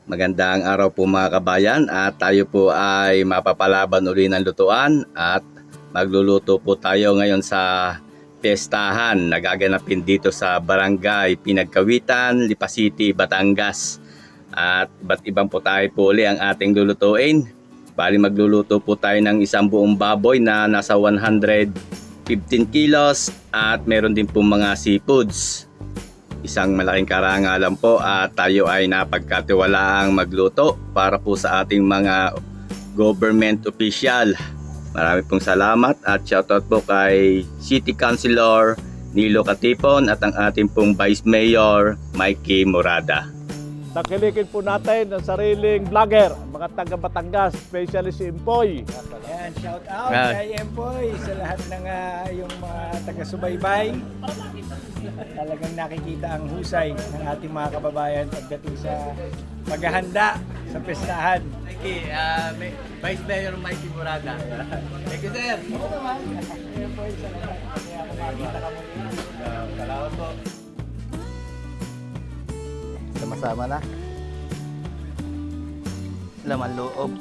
Magandang araw po mga kabayan at tayo po ay mapapalaban uli ng lutuan at magluluto po tayo ngayon sa piyestahan na gaganapin dito sa Barangay Pinagkawitan, Lipa City, Batangas. At iba't ibang po tayo po uli ang ating lulutuin. Bali magluluto po tayo ng isang buong baboy na nasa 115 kilos at meron din po mga seafoods. Isang malaking karangalan po at tayo ay napagkatiwalaang magluto para po sa ating mga government official. Marami pong salamat at shoutout po kay City Councilor Nilo Katipon at ang ating pong Vice Mayor Mikey Morada. Tangkilikin po natin ang sariling vlogger, mga taga Batangas, especially si Empoy. Ayan, shout out kay Empoy sa lahat ng yung mga taga-subaybay. Talagang nakikita ang husay ng ating mga kababayan pagdating sa paghahanda sa pestahan. Thank you, Vice Mayor Mikey Morada. Thank you, sir. Oo naman. Empoy, salamat. Kaya kumakita ka muli. Salamat po. Sama-sama na. Laman loob.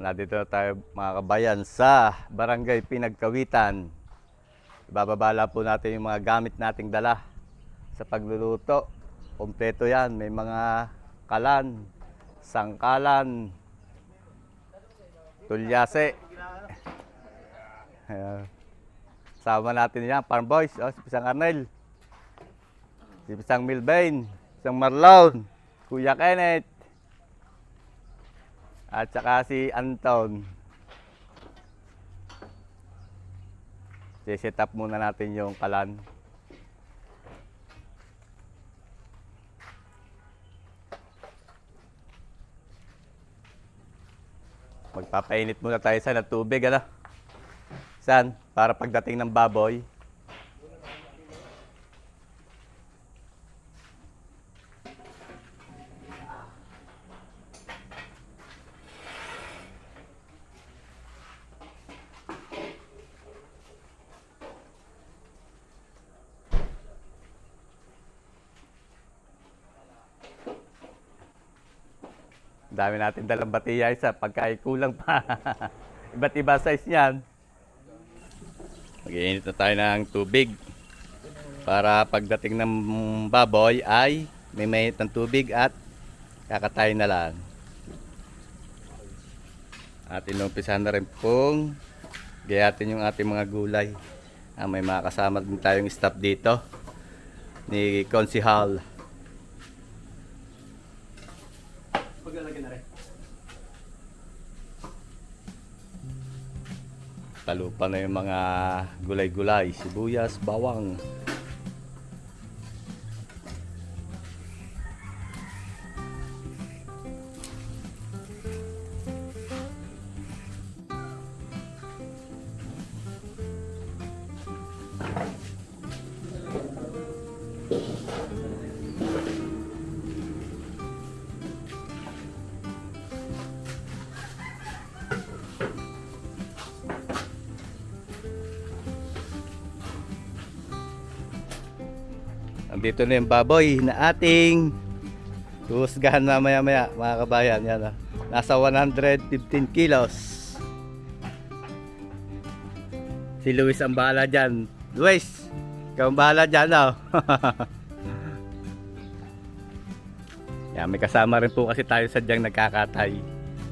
Nandito na tayo mga kabayan sa Barangay Pinagkawitan. Ibababala po natin yung mga gamit nating dala sa pagluluto. Kompleto yan. May mga kalan, sangkalan, tulyase. Sama natin yan, Farm Boys, si Pisang Arnel, si Pisang Milbain, Pisang Marlon, Kuya Kenneth, at saka si Anton. Set up muna natin yung kalan. Magpapainit muna tayo sa tubig, ano? San? Para pagdating ng baboy. Dami natin dalang batiya isa, pagkaikulang pa. Iba't iba size niyan. Mag-iinit na tayo ng tubig para pagdating ng baboy ay may mainit ng tubig at kakatayin na lang. At inumpisahan na rin pong gayatin yung ating mga gulay. May mga kasama din tayong staff dito ni Konsihal. Talupan na yung mga gulay-gulay, sibuyas, bawang. Dito na yung baboy na ating huhusgahan mamaya-maya mga kabayan. Yan, nasa 115 kilos. Si Luis ang bahala dyan. Luis, ikaw ang bahala dyan, oh. Yan, may kasama rin po kasi tayo sadyang nagkakatay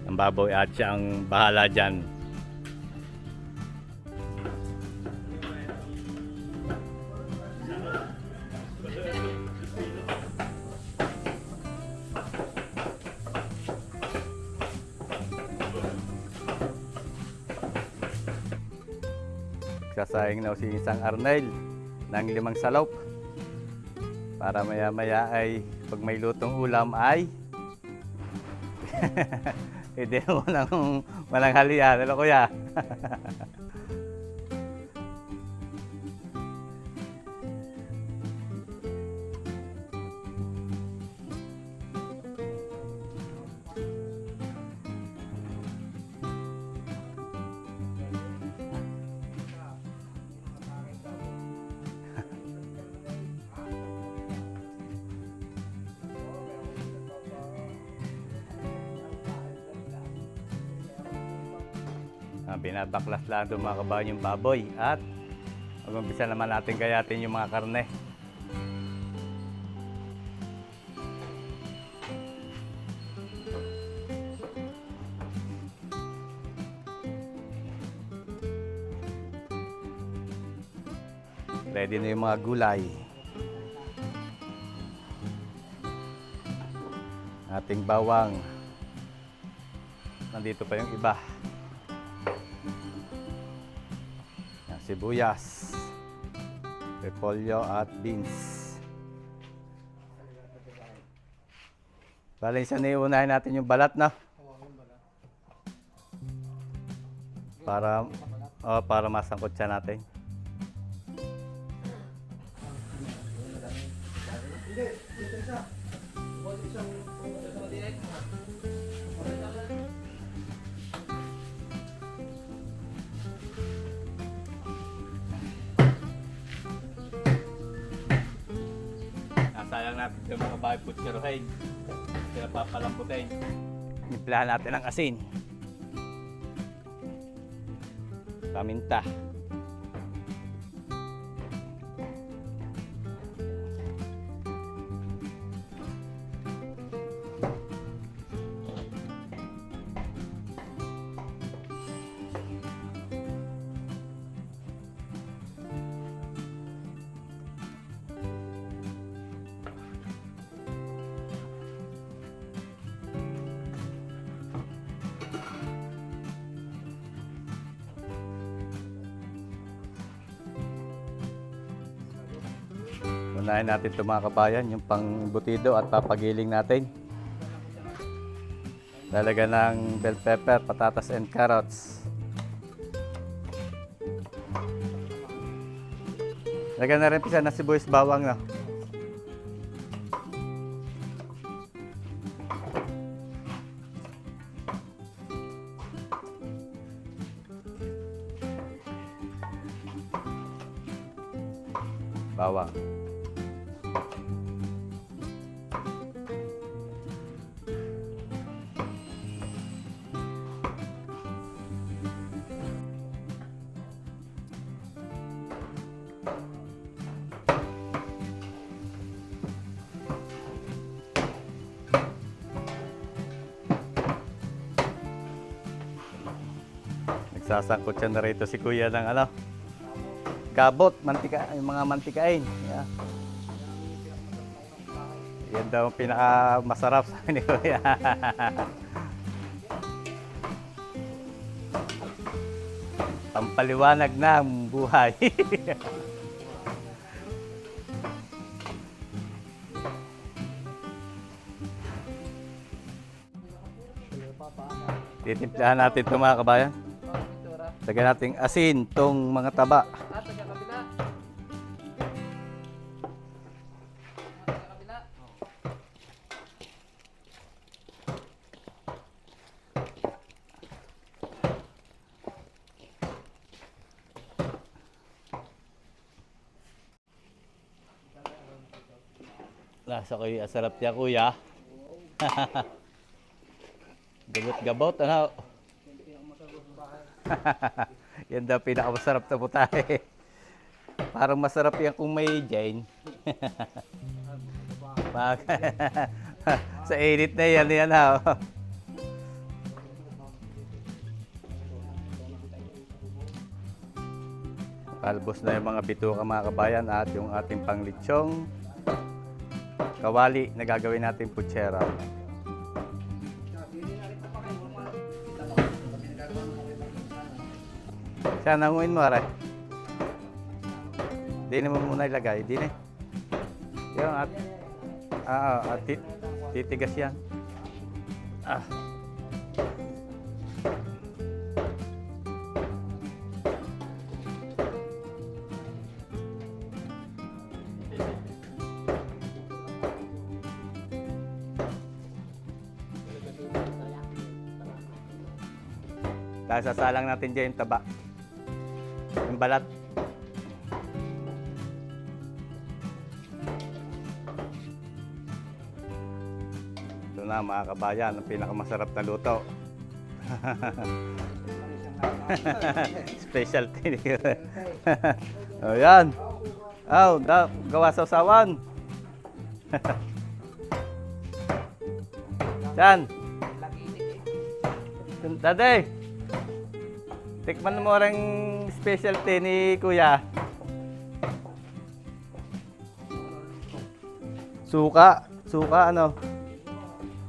ng baboy at siya ang bahala dyan. Sasayang na si isang Arnel ng 5 salop para maya maya ay pag may lutong ulam ay hindi mo nang walang halian. Ano kuya? Binabaklas lang doon mga kabayan yung baboy at mag-umpisa naman natin gayatin yung mga karne. Ready na yung mga gulay. Ating bawang. Nandito pa yung iba. Sibuyas, repolyo at beans. Bale, isa na iunahin natin yung balat na. Para masangkot siya natin. Sayang natin yung mga bahay putserohin. Sila papalamputin. Implahan natin ang asin. Paminta. Unahin natin ito mga kabayan, yung pangbutido at papagiling natin. Lalagyan ng bell pepper, patatas and carrots. Lagyan na rin pisa na sibuyas bawang na. Bawang. Nagsasangkot siya na rito si kuya ng ano, kabot, mantika, yung mga mantikain. Yeah. Yan daw ang pinaka masarap sa ni kuya. Pampaliwanag ng buhay. Titimplahan natin ito mga kabayan. Lagyan natin asin, tong mga taba. Lasa ko yung sarap niya kuya. Gabot-gabot, ano? Yan daw pinakamasarap na putahe. Parang masarap yan kung may Jane. Sa init na yan ha. Kalbos na yung mga bituka mga kabayan at yung ating panglitsong kawali na gagawin natin putsera. Siya nanguin mo aray. Di naman muna ilagay. Di na. Yung titigas yan. Ah. Tapos sasalang natin dyan yung taba. Yung balat. Ito na mga kabayan, ang pinakamasarap na luto. Specialty. O yan. Gawa sa usawan. Yan. Daday. Tikman mo rin specialty ni Kuya. Suka ano?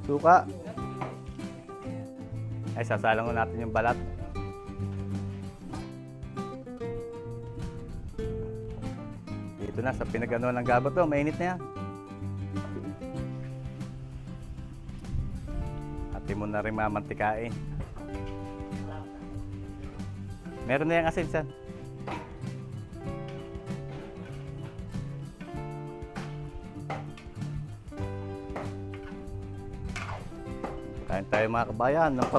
Suka. Ay, sasalang natin yung balat. Dito na, sa pinagano ng gabot to, mainit na yan. Ati mo na rin mamantikain. Meron na yung asin, san? Kain tayo mga kabayan ng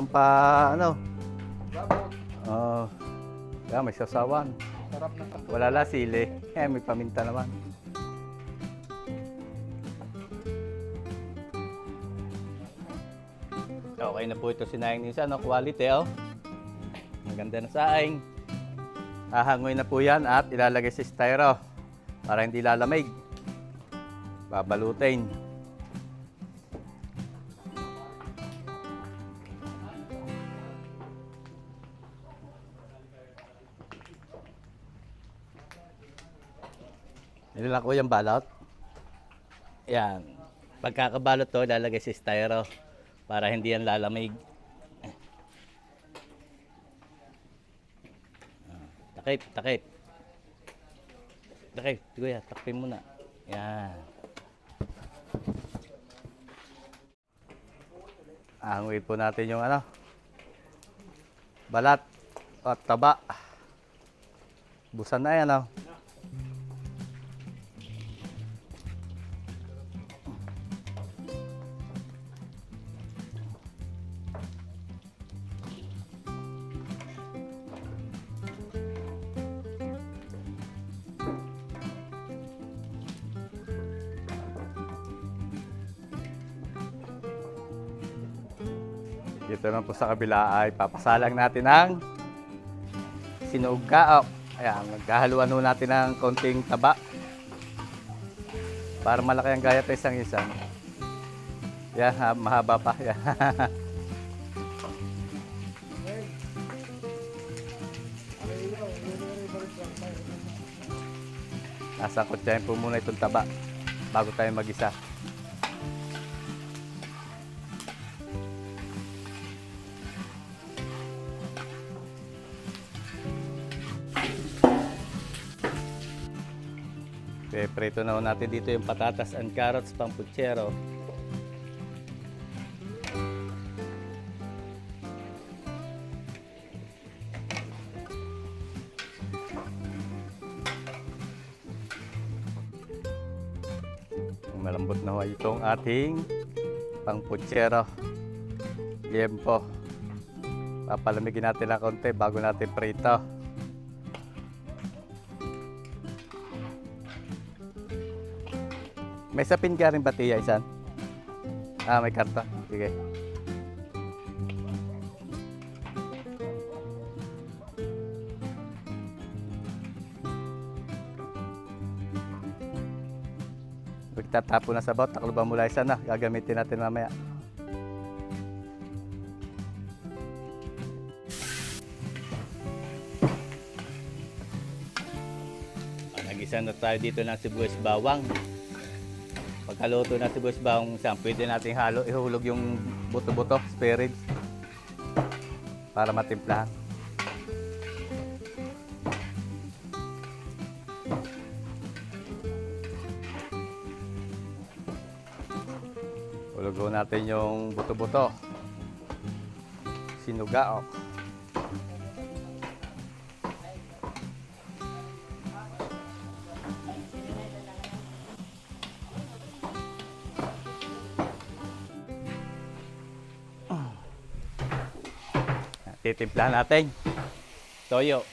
yeah, may sasawan. Wala la sili. May paminta naman. Okay na po ito sinayang ni San, quality oh. Maganda na saing. Hahangoy na po yan at ilalagay sa styro para hindi lalamig. Babalutin. Nilalak ko yung balot. Yan. Pagkakabalot to, ilalagay sa styro para hindi yan lalamig. Takip. Kuya, takpin mo na. Yan. Anguin po natin yung balat at taba. Busan na yan Dito naman po sa kabila ay papasalang natin ang sinuog kaok. Ayan, magkahaluan natin ng konting taba para malaki ang gayat ng isang. Yan, mahaba pa. Yan. Nasangkotyahin po muna itong taba bago tayo mag-isa. Prito na natin dito yung patatas and carrots pang putsero. Malambot na itong ating pang putsero. Liempo. Papalamigin natin ng konti bago natin prito. May sapin ka rin batiya, isan? May karta. Sige. Pagtatapo na sabaw, takloban mula isa na. Gagamitin natin mamaya. Nag-isa na tayo dito ng sibuyas bawang. Pagkaluto ng sibuyas bawang, pwede natin ihulog yung buto-buto, spare ribs, para matimplahan. Hulugo natin yung buto-buto. Sinugaok. Titimplahan natin toyo.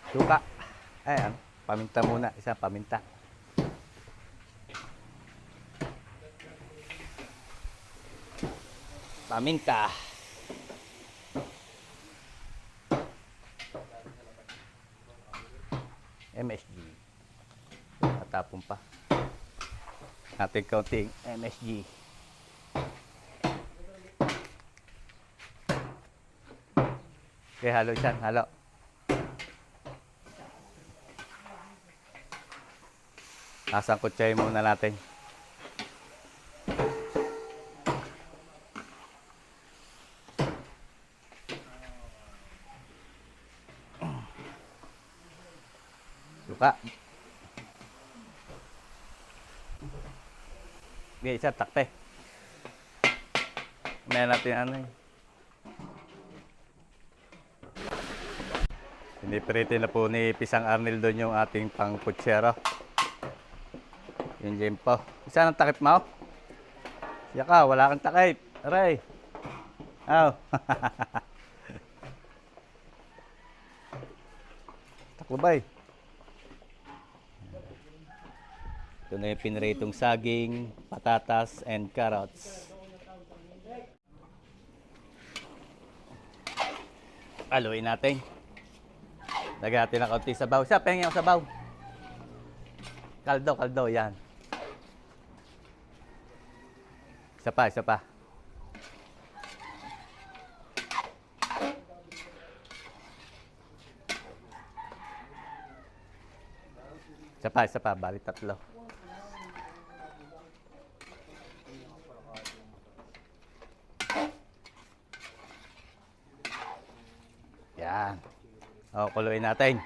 Suka. Ayan, paminta muna. Isa paminta. Paminta. MSG. Natapon pa. Natin kaunting MSG. Okay, halo siya. Halo. Asang kutsay muna natin. Suka. Okay, isa takte. May natin ano eh. Piniprito na po ni Pisang Arnel doon yung ating pang putsero. Yung jempo. Isa ng takip mo? Siya ka, wala kang takip. Aray. Aw. Taklubay. Ito na yung pinritong saging, patatas, and carrots. Haluin natin. Lagyan natin ng kaunti sabaw. Siya, pahingin ako sabaw. Kaldo, yan. Isa pa. Isa pa. Bali tatlo. Yan. O, kuluin natin.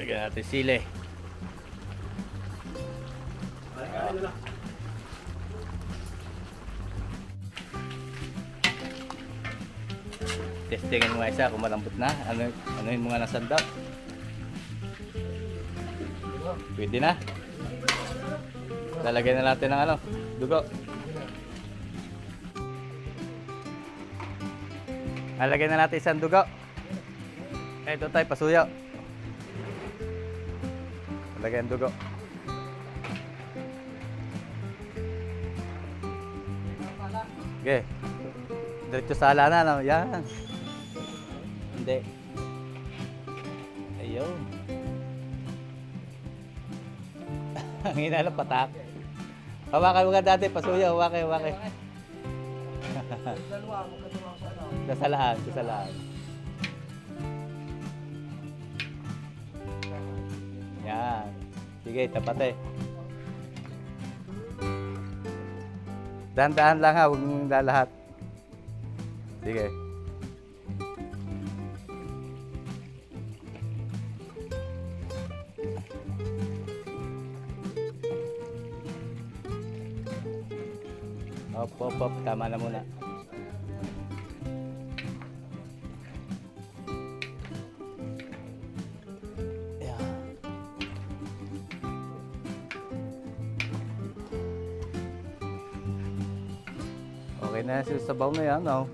Lagyan natin sili. Testingin mo nga isa kung malambot na. Ano yung mga nasandap? Pwede na. Lalagyan na natin ng dugo. Lalagyan na natin isang dugo. Ito tayo, pasuyo. Lalagyan dugo. Okay. Diretso sa alana, no? Yan. Hindi. Ayun. Ang hinala patak. Hawakan mo nga dati, pasuyo. Hawakan. Sasalaan. Yan. Sige, tapat eh. Dahan-dahan lang ha, huwag mong lalahat. Sige. Op. Tama na muna. Okay na yung sabaw na yan, no?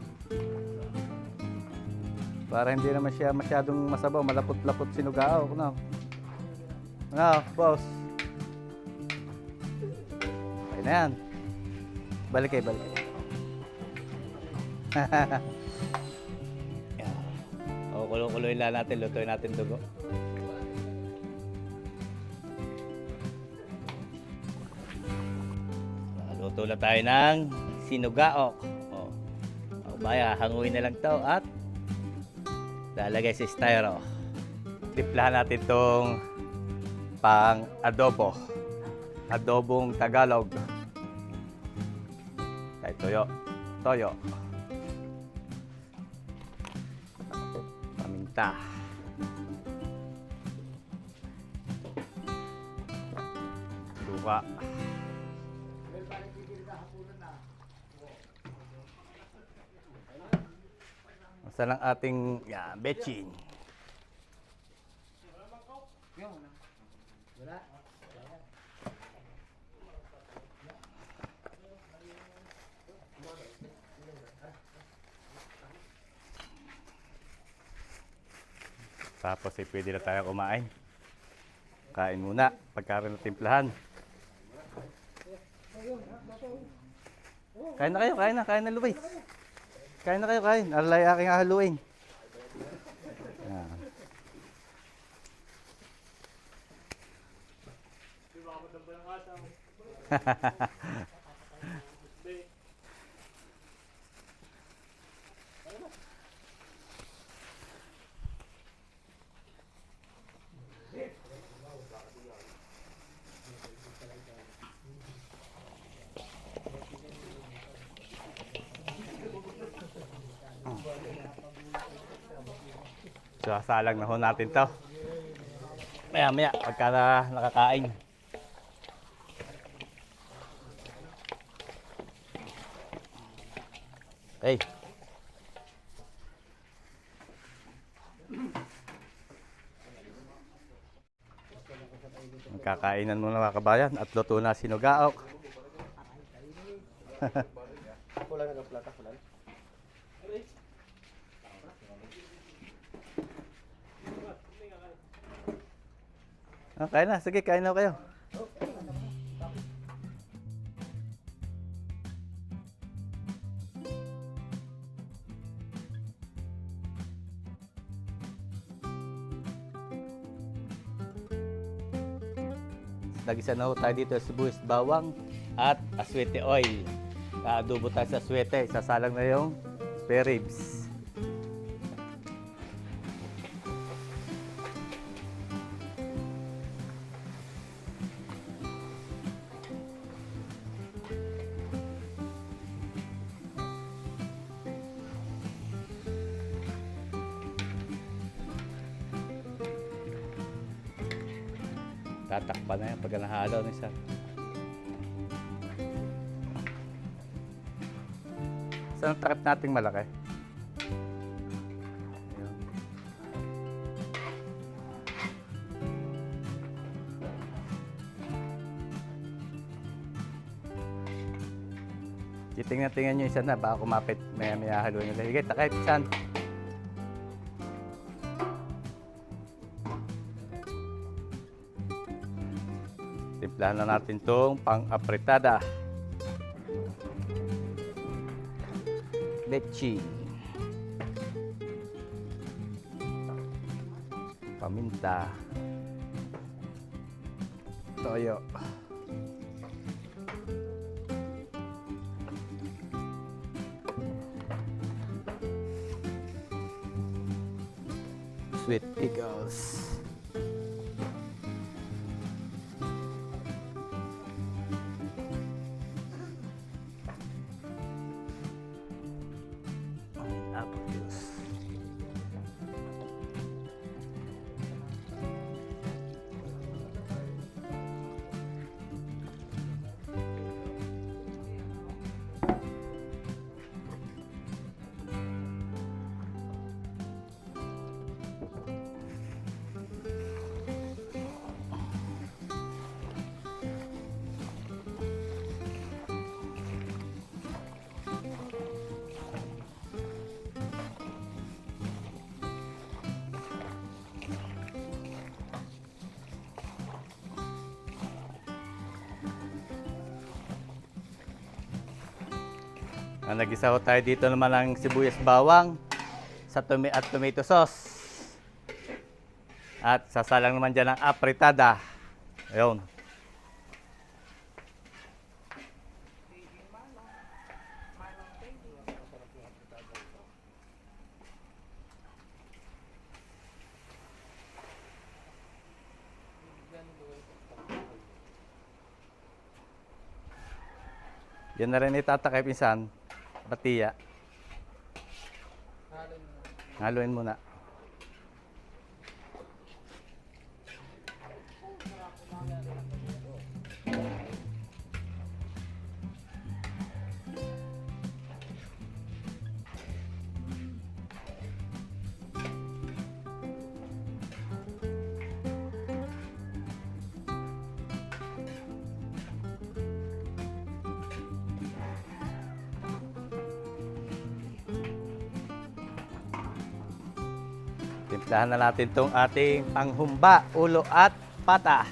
Para hindi naman siya masyadong masabaw, malapot-lapot sinugao, no? Ano, boss? Okay na yan. Balik. O, Kulo-kuloy lang natin, lutuin natin dugo. Luto na tayo ng sinugaok. O baya, hanguin na lang to at lalagay sa styro. Timplahan natin tong pang adobo. Adobong Tagalog. Tayo toyo. Toyo. Paminta. Luka. Saan ang ating betchin? Tapos pwede na tayo kumain. Kain muna pagkaroon ng timplahan. Kain na kayo, kain na Luis. Kain na kayo, kain. Alay aking haluin. Yan. Sasalang na ho natin to. Maya pagka nakakain. Hey. Magkakainan muna mga kabayan at luto na sinugaok. Kain na, sige, kain na kayo. Nagisa na ho tayo dito sa sibuyas, bawang at aswete oil. Adobo tayo sa aswete, sasalang na yung spare ribs. Tatakpan na yan pag nahalo na isa. Saan ang takip nating malaki? Ayan. Titingnan nyo isa na, baka kumapit maya haluin nila. Higit, takip saan? Timplahan na natin itong pang-apritada. Leche. Paminta. Toyo. Sweet pickles. Apple juice. Nagisa ho tayo dito naman ng sibuyas bawang sa at tomato sauce. At sasalang naman dyan ang apritada. Ayun. Yan na rin itatakay pinsan. Batiya. Haluin muna. Timplahan na natin itong ating panghumba, ulo at pata.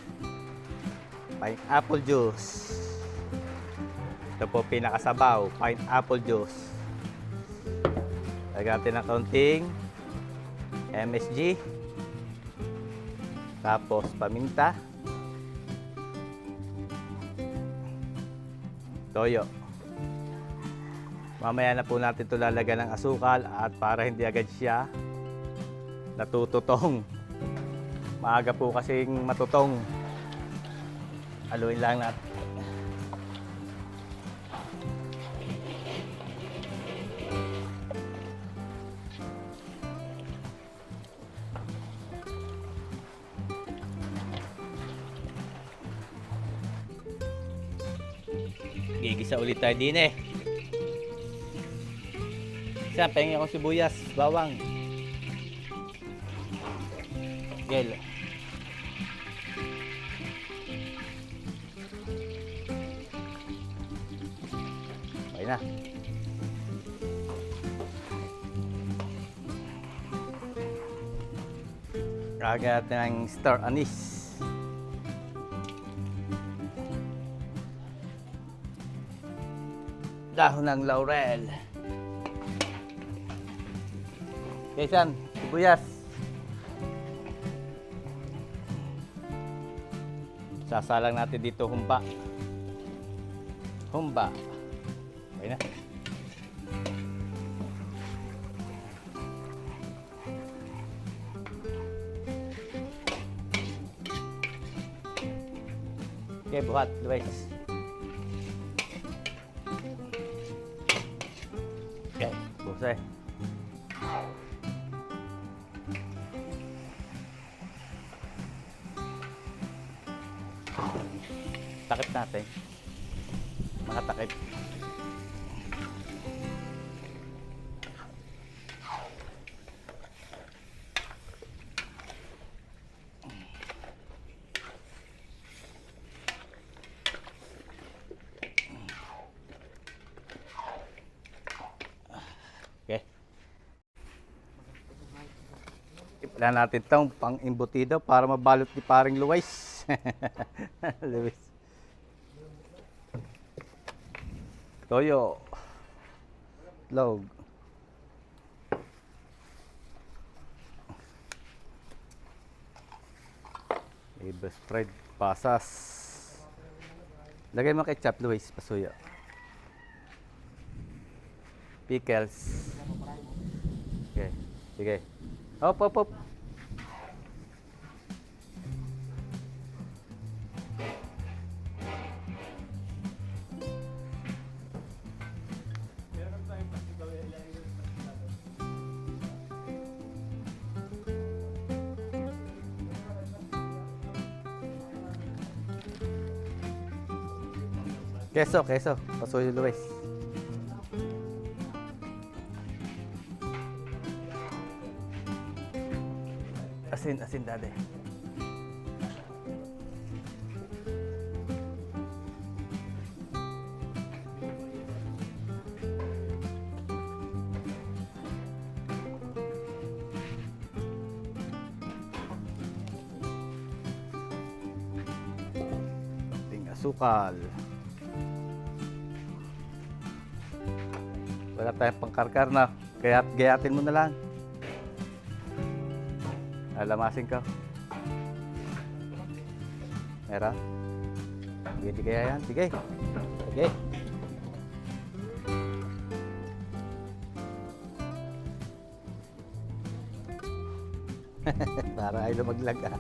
Pineapple juice. Ito po pinakasabaw, pineapple juice. Lagyan natin ng kaunting MSG. Tapos paminta. Toyo. Mamaya na po natin ito lalagyan ng asukal at para hindi agad siya natututong. Maaga po kasing matutong. Haluin lang natin. Gigisa ulit tayo din eh. Isa, pahingin akong sibuyas, bawang. Gel. Okay na. Lagyan natin ng star anise. Dahon ng laurel. Kaysan, sibuyas. Sasalang natin dito humba. Humba. Okay na. Okay, buhat, Luis. Okay, busay. Takip natin. Mga takip. Okay. Ipilan natin itong pang-imbutido para mabalot ni paring Luis. Luis. Toyo. Log. Ibas spread. Pasas. Lagay mo ketchup, Luis. Pasuyo. Pickles. Okay. Sige. Hop, hop, hop. Keso, keso. Pasuyo, Luis. Asin, asin, dade. Ting asukal. Wala tayong pangkarkar na. Kaya gayatin mo na lang. Alamasin ka. Meron? Sige, di kaya yan. Sige. Sige. Para ay lumaglag ah.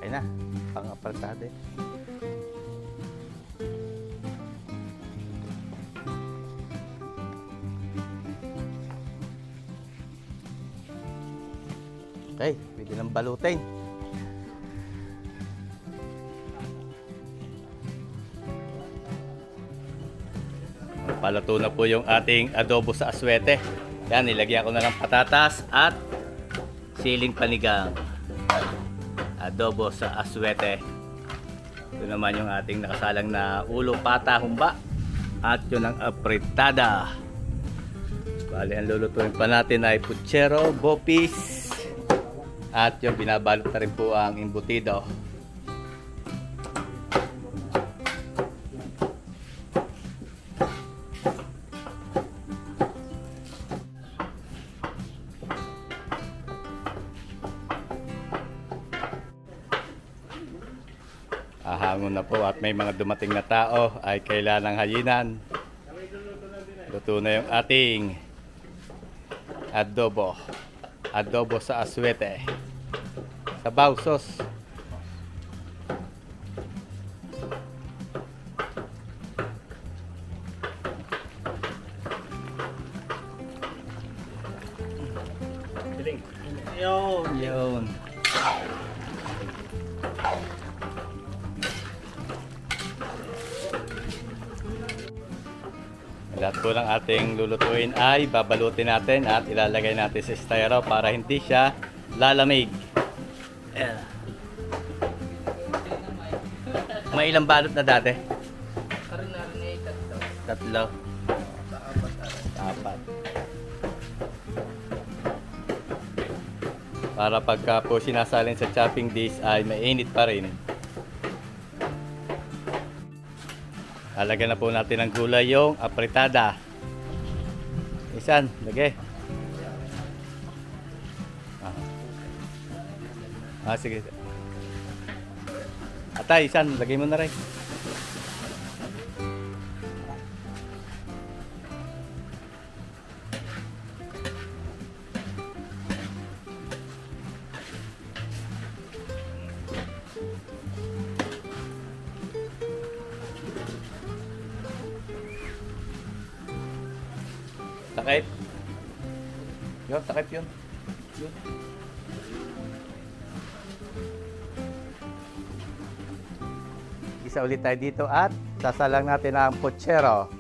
Okay na, pang-apartado eh. Okay, pwede ng balutin. Paluto na po yung ating adobo sa aswete. Yan, nilagyan ko na ng patatas at siling panigang. Adobo sa aswete. Ito naman yung ating nakasalang na ulo, pata, humba. At yun ang apritada. Bali, ang lulutuin pa natin ay puchero, bopis. At yung binabalot na rin po ang embutido. Ahangon na po at may mga dumating na tao ay kailanang hayinan. Luto na yung ating adobo. Adobo sa aswete. Sabaw sauce. Yun. Lahat po ng ating lulutuin ay babalutin natin at ilalagay natin sa styro para hindi siya lalamig. Ayan. May ilang balot na dati? Tatlo. Apat. Para pagka po sinasalin sa chopping dish ay mainit pa rin. Lalagyan na po natin ng gulay yung apritada. Isan, lagay. Sige. Atay, isan, lagay mo na rin. Takip. Yun, takip yun. Yun. Isa ulit tayo dito at sasalang natin ang puchero.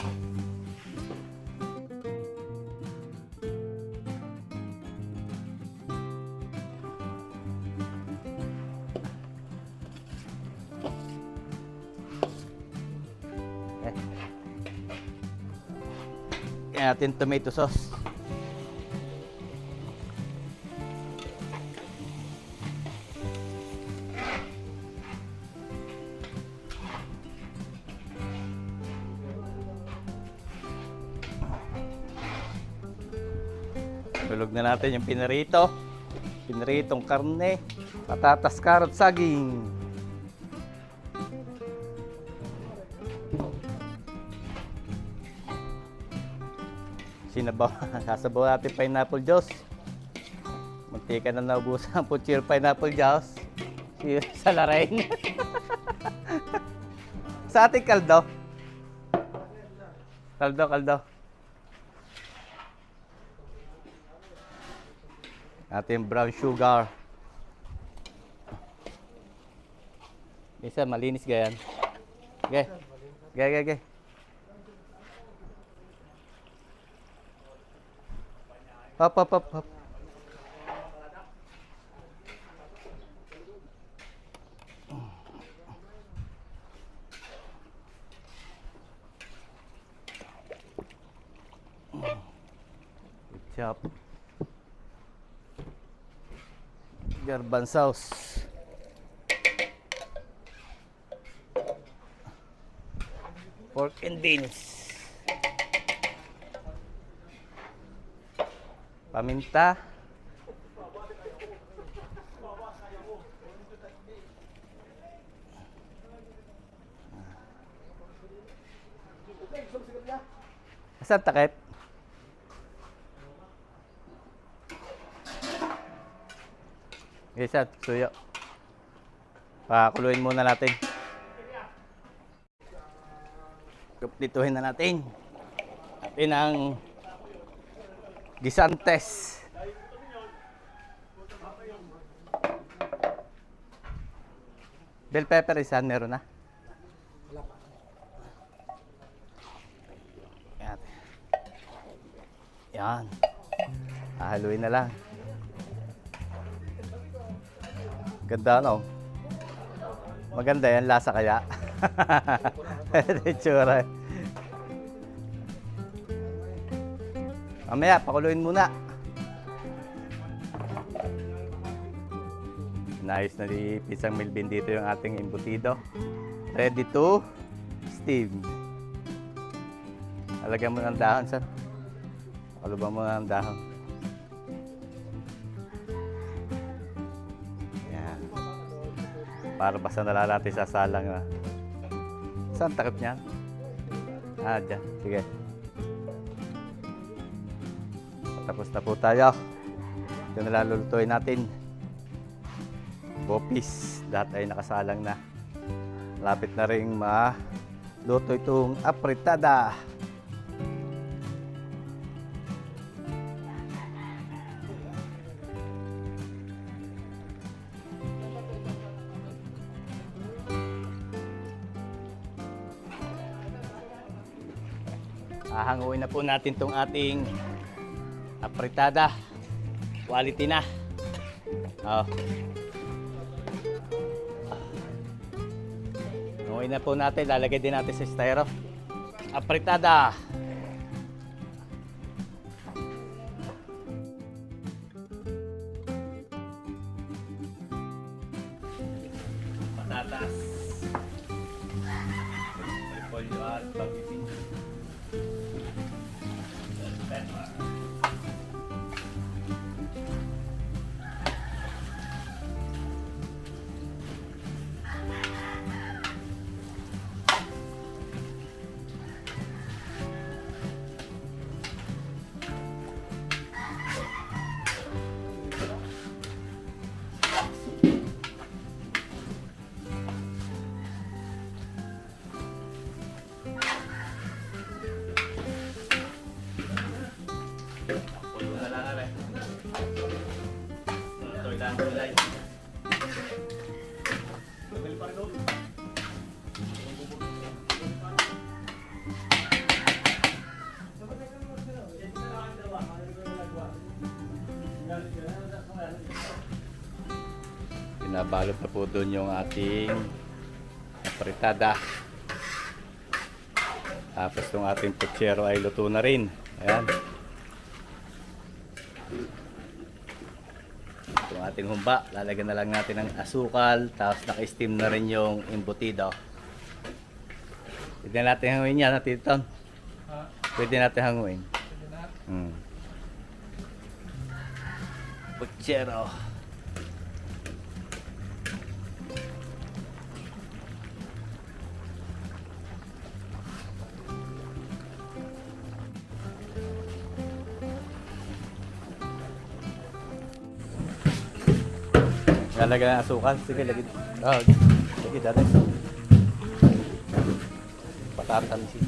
Kaya natin tomato sauce. Tulog na natin yung pinarito. Pinaritong karne, patatas, karot, saging. Sinabaw, sasabaw natin pineapple juice. Muntika na naubusan ang puchero pineapple juice. Sa larain. Sa ating kaldo. Kaldo. Ating brown sugar. Isa, malinis gayan. Okay. Hop. ketchup, garban sauce, pork and beans, paminta, asan takip? Isa, suyo. Pakuluin muna natin. Kuplituhin na natin. Natin ang gisantes. Bell pepper isa, meron na. Yan. Yan. Hahaluin na lang. Ganda, no? Maganda yan, lasa kaya. Itsura. Mamaya, pakuluin muna. Nice na ni Pisang Melvin dito yung ating embutido. Ready to steam. Alagyan mo ng dahon, sir. Paluban mo ng dahon. Yan. Para basta nalalati sa salang na. Saan takip niyan? Ah, dyan. Sige. Tapos na po tayo. Ito nalalulutuin natin. Bopis. Lahat ay nakasalang na. Lapit na rin maluto itong apritada. Hahanguin na po natin itong ating apritada. Quality na. Oh. Hanguin na po natin. Lalagay din natin sa styro. Apritada. Patatas. Repolyo at pag-ibig. Pinabalot na po doon yung ating apritada. Tapos yung ating putsero ay luto na rin. Ayan. Itong ating humba, lalagyan na lang natin ng asukal. Tapos naka-steam na rin yung embutido. Pwede natin hanguin yan, Tito Ton. Pwede natin hanguin. Putsero. Lalagyan ng asukal. Sige, lagi. Oh, lagi dati. Patatansin.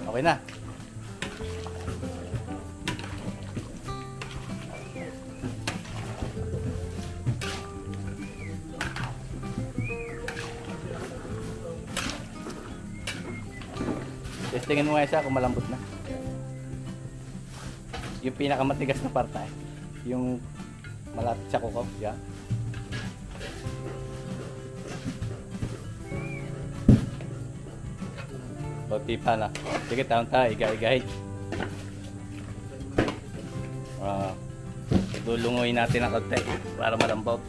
Okay na. Testingin mo nga isa kung malambot na. Yung pinakamatigas na parte, yung malapit sa kuko, yan. Kunti pa na. Sige, taon tayo. Iga-igahin. Dulunguin natin ang konti para malambot.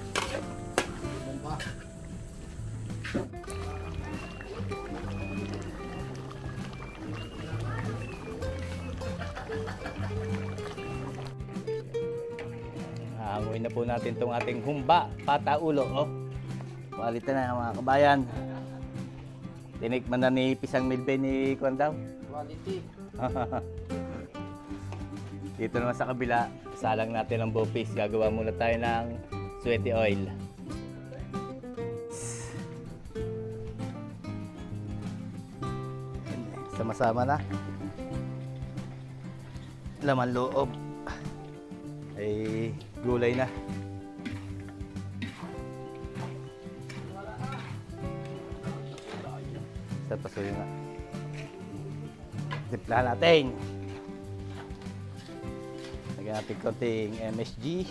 Hanguin na po natin itong ating humba, pata, ulo. Oh. Quality na mga kabayan. Tinikman na ni Pisang Milbe ni Kwandaw. Quality. Dito naman sa kabila, salang natin ang bopis. Gagawa muna tayo ng sweaty oil. Sama-sama na. Laman loob. Ay gulay na. Sa pasuyo na. Timplahan natin. Lagyan natin konting MSG.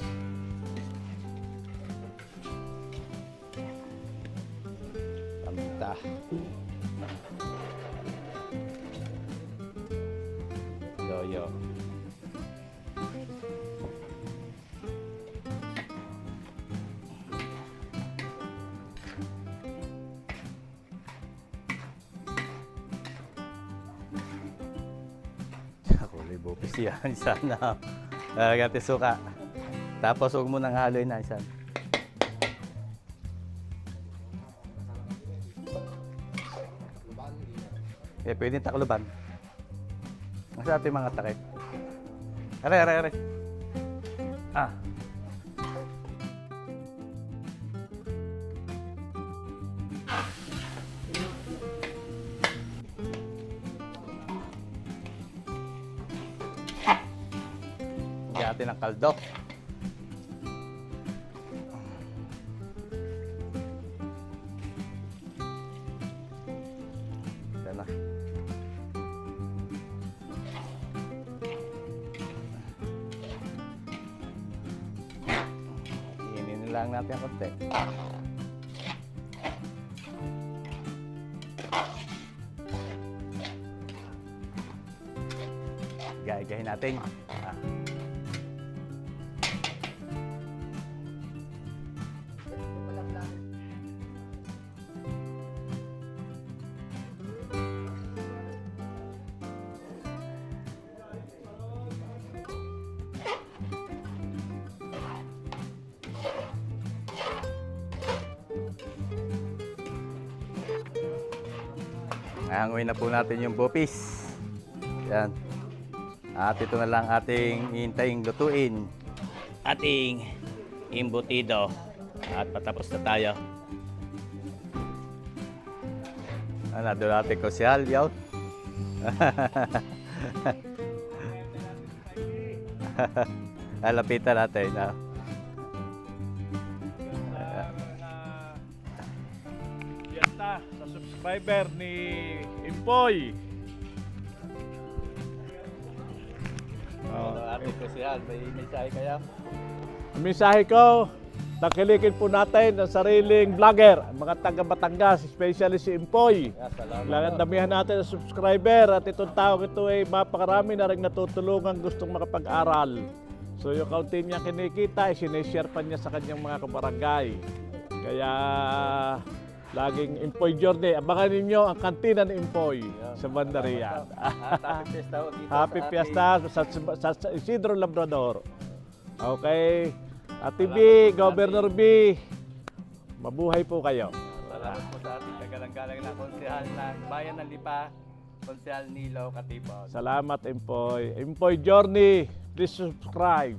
Paminta. Loyo. Kulay bopis yan. Sana. Lagyan natin suka. Tapos huwag mo nang haloy na isan. Pwedeng takluban. Ang sa ating mga takip. Are. Ah. Lagyan natin ang kaldo. Yan na. Iinin lang natin ang konti. Gagahin natin. Ah. Hanguin na po natin yung bopis. Yan. At ito na lang ating hintayin lutuin. Ating embutido. At patapos na tayo. Doon natin ko siyal, yaw. Lapitan natin. Fiesta sa subscriber ni Impoy. Ating ko siyal. May mensahe kaya? Ang mensahe ko, tangkilikin po natin ang sariling vlogger, ang mga taga Batangas, especially si Impoy. Kailangan damihan natin ang subscriber at itong tao ito ay mapakarami na rin natutulungan gustong makapag-aral. So yung kaunti niya kinikita, sineshare pa niya sa kanyang mga kabarangay. Kaya laging Impoy Journey. Abangan ninyo ang kantina ni Impoy sa Bandarian. Happy Fiesta sa Isidro Labrador. Okay. Ate B, Governor B, mabuhay po kayo. Salamat po sa ating kagalang-galang na konsehal ng Bayan ng Lipa, Konsehal Nilo Katipon. Salamat, Impoy. Impoy Journey, please subscribe.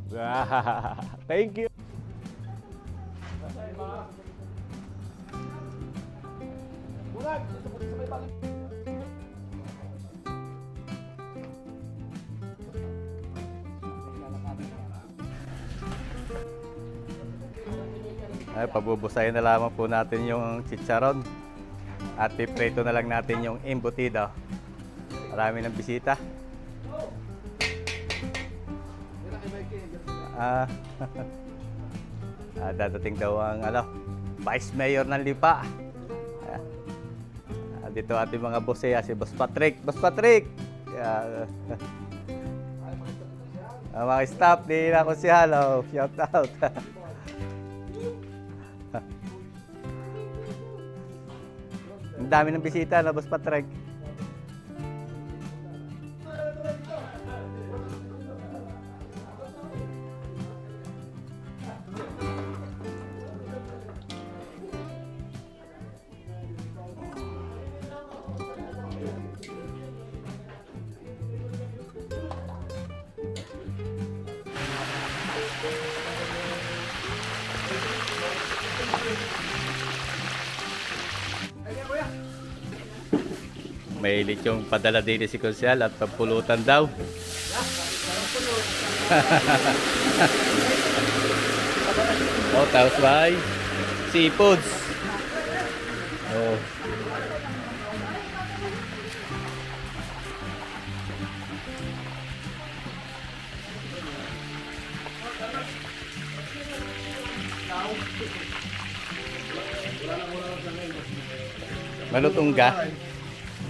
Thank you. Ay, pabubusayin na lamang po natin yung chicharon at piprito na lang natin yung embutido. Marami ng bisita. Dadating daw ang Vice Mayor ng Lipa. Nandito ating mga boseya, si Boss Patrick. Boss Patrick! Ang mga staff ni na Konsehal, oh, shout out. Ang dami ng bisita na Boss Patrick. May yung padala din si Konsehal at pagpulutan daw. Oh, tapos by seafoods. Oh. Malutong ka?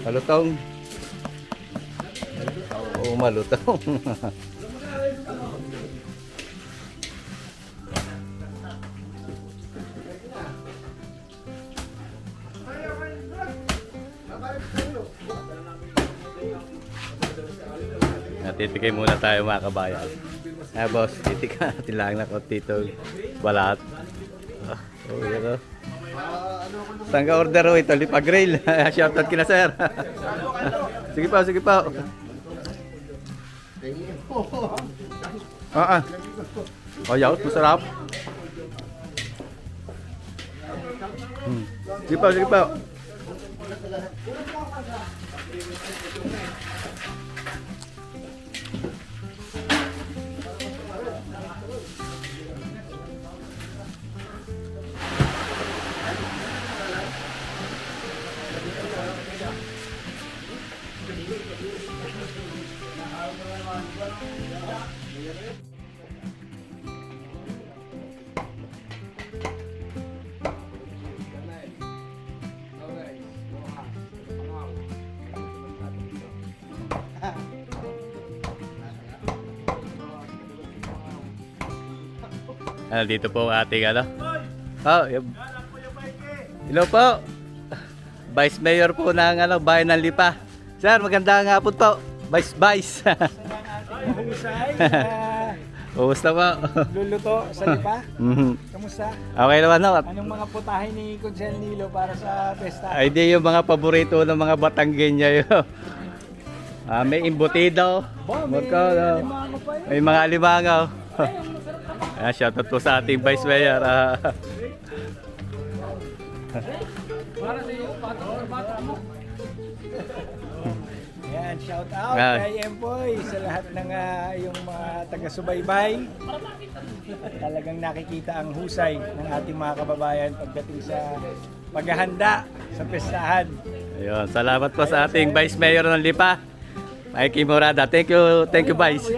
Malutong? Oo, malutong. Titikay muna tayo mga kabayan. Boss, titikay natin lang na konti itong balat. Oh, yun o. Saan ka order o ito? Lipa Grill. Shoutout kina sir. Sige pa, sige pa. Oh, yaot, masarap. Sige pa, sige pa. Dito po ang ating ano. Oh, hello po. Vice Mayor po ng ano, Bayan ng Lipa. Sir, magandang hapon po. Vice. Mahusay, Kumusta po? luluto sa Lipa. Kamusta? Okay naman no? Anong mga putahe ni Konsehal Nilo para sa pesta? Ay di yung mga paborito ng mga Batanggenya yun. May imbutido. Limango pa yun. May mga limangaw. Shoutout po sa ating Vice Mayor. Yan, shout out Yan. kay Empoy sa lahat ng yung mga taga-subaybay. Talagang nakikita ang husay ng ating mga kababayan pagdating sa paghahanda sa pestahan. Ayun, salamat po sa ating Vice Mayor ng Lipa. Mikey Morada. Thank you Vice.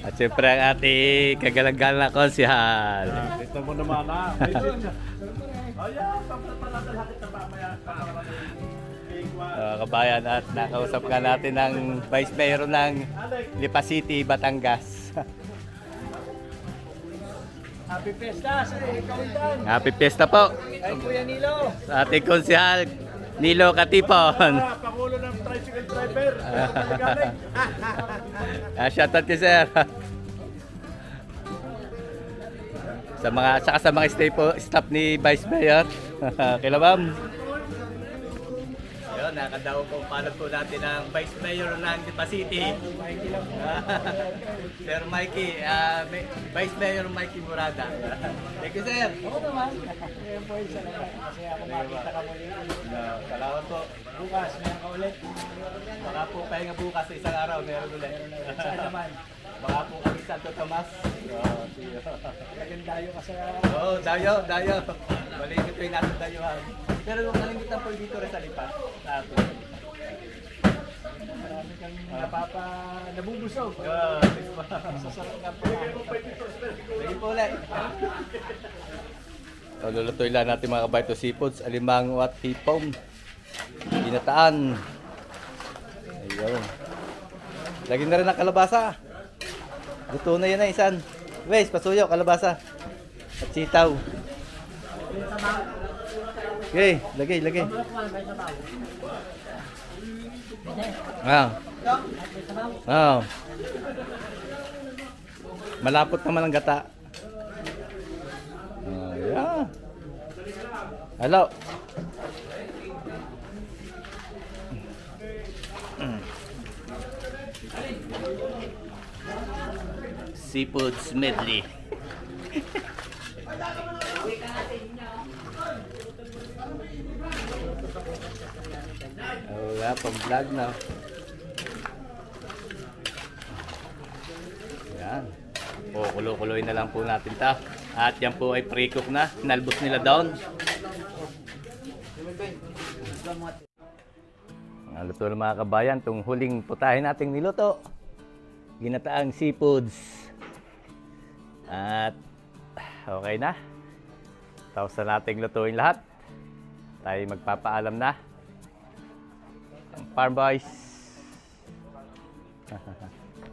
At siyempre ang ating kagalang-galang na Konsehal. Ito mo naman na. Kabayan, at nakausap ka natin ng Vice Mayor ng Lipa City, Batangas. Happy Pesta sa Kawitan! Happy Fiesta po Kay Kuya Nilo! sa ating Konsehal Nilo Katipon. Pangulo ng tricycle driver. Shoutout kay sir. Sa mga staff ni Vice Mayor. Kila ma'am. Yun, nakadaw po palad po natin ang Vice Mayor ng Lipa City. Sir Mikey, Vice Mayor Mikey Morada. Thank you sir. Ako naman! Empoy, salamat kasi ako makita ka muli. Salamat po. Bukas, meron ka ulit. Baka po pahinga bukas sa isang araw, meron ulit. Saan naman? Baka po kami Santo Tomas. Talagang dayo ka sa... Oo, dayo. Maligit ko yung nasa dayuhan. Pero huwag kalingitan po dito rin sa Lipa. Sa ato. Marami kang nabubusog. Yeah, Sasarap ka pa. sige po ulit. So, lulutuin lang natin mga kabayan to seafoods, alimango at hipong. Ginataan. Ayun. Lagyan na rin ng kalabasa. Luto na yan na isan. Wes, pasuyo, kalabasa. At sitaw. Okay, lagay. Ah. Malapot naman ang gata. Yeah. Hello. Seafoods medley. Oh, pang vlog na. Yan. O, kulo-kuloy na lang po natin ta. At yan po ay pre-cook na. Nalbos nila down. Ang luto ng mga kabayan, itong huling putahe nating niluto. Ginataang seafoods. At okay na. Tapos na nating lutuin lahat. Tayo magpapaalam na. Ang Farm Boys.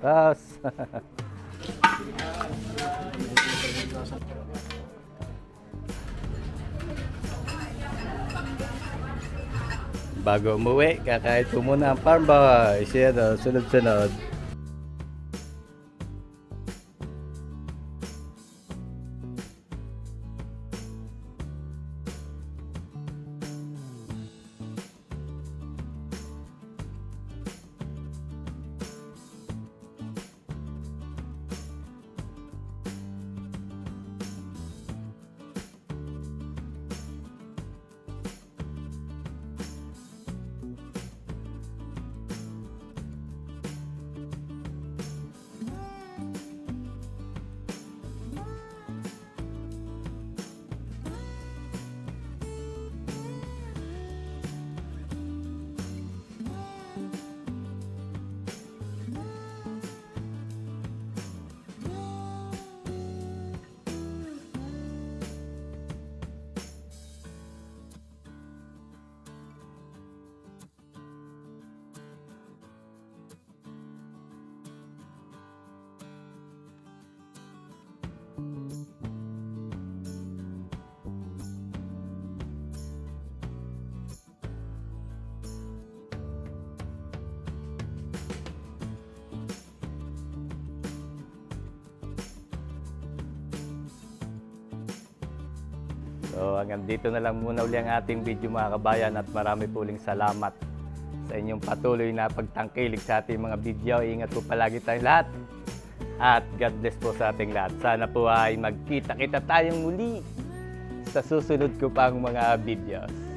Tapos. Bago umuwi, kakain po muna ang Farm Boys. Yan, sunod-sunod. So hanggang dito na lang muna uli ang ating video mga kabayan at marami po uling salamat sa inyong patuloy na pagtangkilik sa ating mga video. Ingat po palagi tayong lahat at God bless po sa ating lahat. Sana po ay magkita-kita tayong muli sa susunod ko pang mga videos.